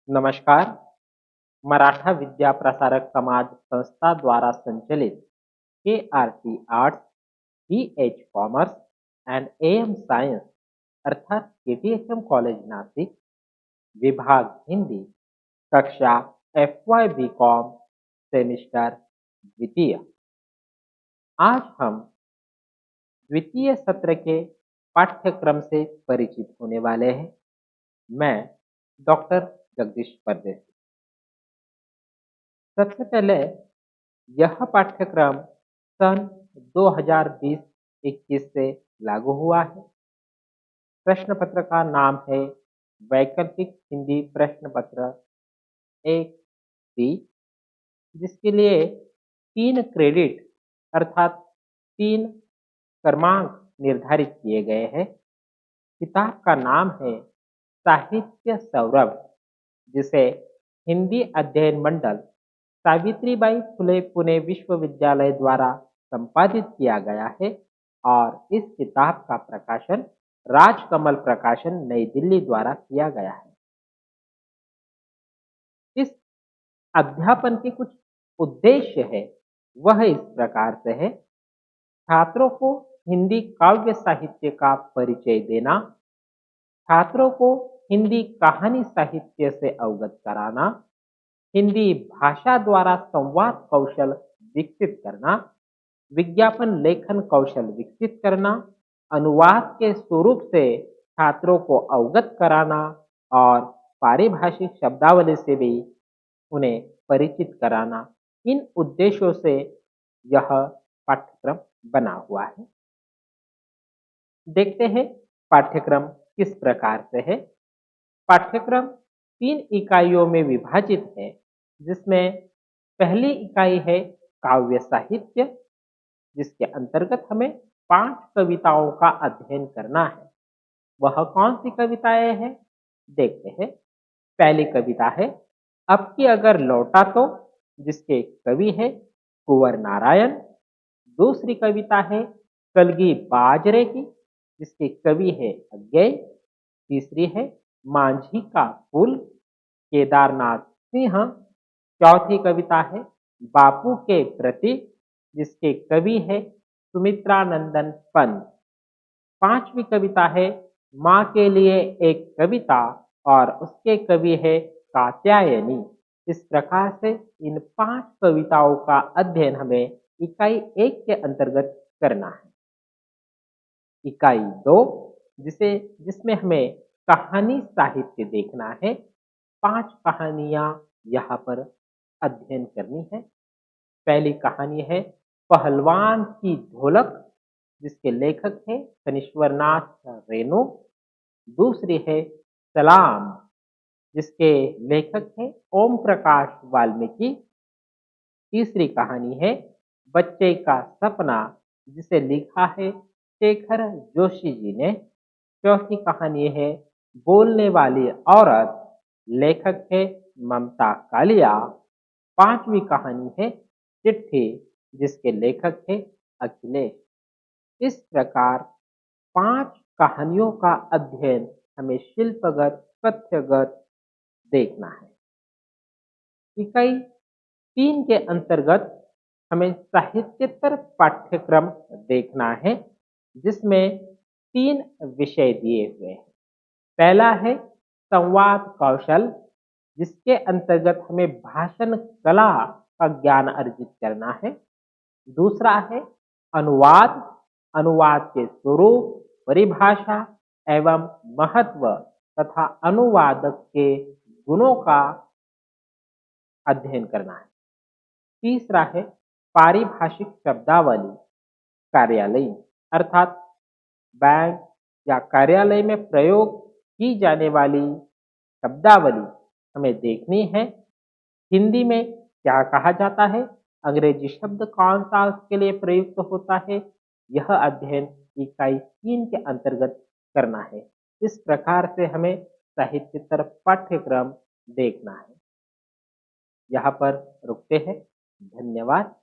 नमस्कार। मराठा विद्या प्रसारक समाज संस्था द्वारा संचालित KRT arts, BH commerce and AM science अर्थात KTHM कॉलेज नासिक, विभाग हिंदी, कक्षा FY BCom सेमिस्टर द्वितीय। आज हम द्वितीय सत्र के पाठ्यक्रम से परिचित होने वाले हैं। मैं डॉक्टर जगदीश परदेसी। सबसे पहले यह पाठ्यक्रम सन 2020-21 से लागू हुआ है। प्रश्न पत्र का नाम है वैकल्पिक हिंदी प्रश्न पत्र 1B, जिसके लिए 3 क्रेडिट अर्थात 3 क्रमांक निर्धारित किए गए हैं। किताब का नाम है साहित्य सौरभ, जिसे हिंदी अध्ययन मंडल सावित्रीबाई फुले पुणे विश्वविद्यालय द्वारा संपादित किया गया है और इस किताब का प्रकाशन राजकमल प्रकाशन नई दिल्ली द्वारा किया गया है। इस अध्यापन के कुछ उद्देश्य है, वह इस प्रकार से है। छात्रों को हिंदी काव्य साहित्य का परिचय देना, छात्रों को हिंदी कहानी साहित्य से अवगत कराना, हिंदी भाषा द्वारा संवाद कौशल विकसित करना, विज्ञापन लेखन कौशल विकसित करना, अनुवाद के स्वरूप से छात्रों को अवगत कराना और पारिभाषिक शब्दावली से भी उन्हें परिचित कराना। इन उद्देश्यों से यह पाठ्यक्रम बना हुआ है। देखते हैं पाठ्यक्रम किस प्रकार से है। पाठ्यक्रम 3 इकाइयों में विभाजित है, जिसमें पहली इकाई है काव्य साहित्य, जिसके अंतर्गत हमें 5 कविताओं का अध्ययन करना है। वह कौन सी कविताएं हैं, देखते हैं। पहली कविता है अब की अगर लौटा तो, जिसके कवि है कुंवर नारायण। दूसरी कविता है कलगी बाजरे की, जिसके कवि है अज्ञेय। तीसरी है मांझी का पुल, केदारनाथ सिंह। चौथी कविता है बापू के प्रति, जिसके कवि है सुमित्रानंदन पंत। पांचवी कविता है माँ के लिए एक कविता और उसके कवि है कात्यायनी। इस प्रकार से इन 5 कविताओं का अध्ययन हमें इकाई 1 के अंतर्गत करना है। इकाई 2 जिसमें हमें कहानी साहित्य देखना है। 5 कहानियां यहाँ पर अध्ययन करनी है। पहली कहानी है पहलवान की ढोलक, जिसके लेखक है कनिश्वरनाथ रेणु। दूसरी है सलाम, जिसके लेखक है ओम प्रकाश वाल्मीकि। तीसरी कहानी है बच्चे का सपना, जिसे लिखा है शेखर जोशी जी ने। चौथी कहानी है बोलने वाली औरत, लेखक है ममता कालिया। पांचवी कहानी है चिट्ठी, जिसके लेखक है अखिलेश। इस प्रकार 5 कहानियों का अध्ययन हमें शिल्पगत तथ्यगत देखना है। इकाई 3 के अंतर्गत हमें साहित्येतर पाठ्यक्रम देखना है, जिसमें 3 विषय दिए हुए हैं। पहला है संवाद कौशल, जिसके अंतर्गत हमें भाषण कला का ज्ञान अर्जित करना है। दूसरा है अनुवाद, अनुवाद के स्वरूप, परिभाषा एवं महत्व तथा अनुवादक के गुणों का अध्ययन करना है। तीसरा है पारिभाषिक शब्दावली कार्यालयीन, अर्थात बैंक या कार्यालय में प्रयोग की जाने वाली शब्दावली हमें देखनी है। हिंदी में क्या कहा जाता है, अंग्रेजी शब्द कौन सा उसके लिए प्रयुक्त होता है, यह अध्ययन इकाई 3 के अंतर्गत करना है। इस प्रकार से हमें साहित्येतर पाठ्यक्रम देखना है। यहाँ पर रुकते हैं। धन्यवाद।